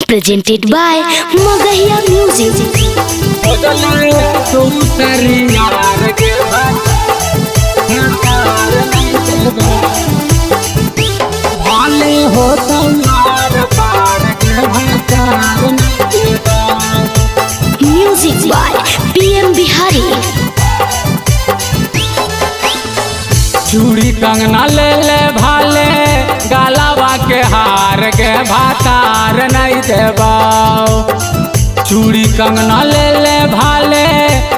presented by Magahiya Music. Music by PM Bihari. चूड़ी कंगना ले ले भाले गालावा के हार के भातार नहीं देबाओ। चूड़ी कंगना ले ले भाले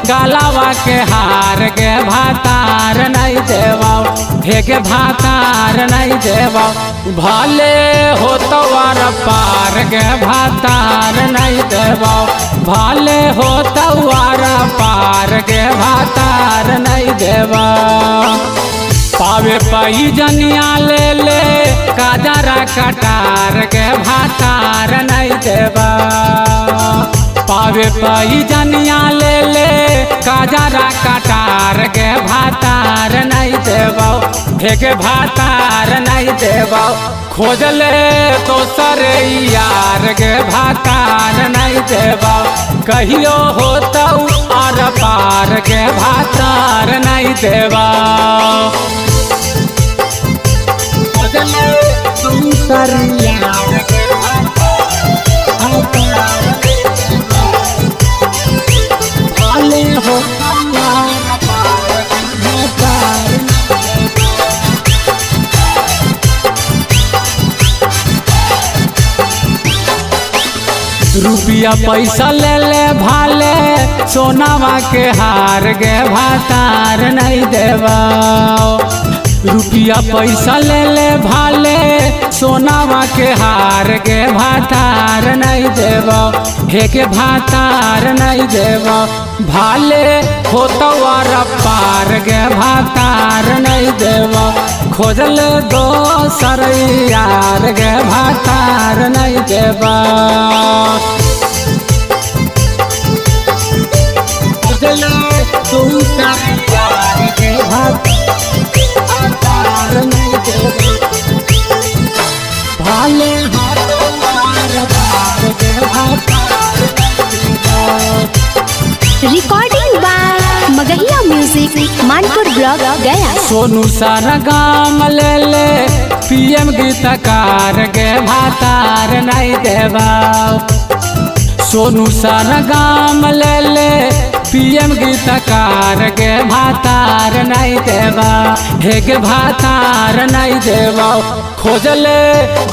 गालावा के हार के भातार नहीं देबाओ। भेगे भातार नहीं देबाओ। भाले हो तो वार पार के भातार नहीं देबाओ। भाले हो तो वार पार के भातार नहीं देबाओ। पावे पाई जनिया ले ले काजरा कटार के भातार नहीं देबा। पावे पाई जनिया ले ले काजरा कटार के भातार नहीं देबा। भेगे भातार नहीं देबा। खोज ले तो सरे यार के भातार नहीं देबा। कहियो हो तो आर पार के भातार नहीं देबा। रुपया पैसा ले ले भाले सोनावा के हार गे भातार नहीं देबा। रुपया पैसा ले ले भाले सोनावा के हार गे भातार नहीं देबा। भेगे भातार नहीं देबा। भाले हो तो वार पार गे भातार नहीं देबा। खोजल दो सर यार गे भातार नहीं देबा। खोजल दो सर यार गे भातार नहीं देबा। भाले हो तो वार पार गे भातार नहीं देबा। Recording by Magahiya Music, Manpur Block, Gaya. Sonu सारा गाम ले ले PM गीतकार गे भातार नहीं देबा। सोनू सारा गाम ले ले PM गीतकार गे भातार नहीं देबा। भेगे भातार नहीं देबा। खोजले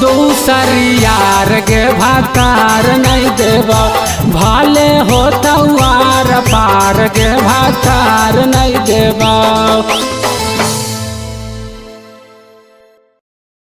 दूसर यार गे भातार नहीं देबा। भाले हो तो वार पार गे भातार नहीं देबा।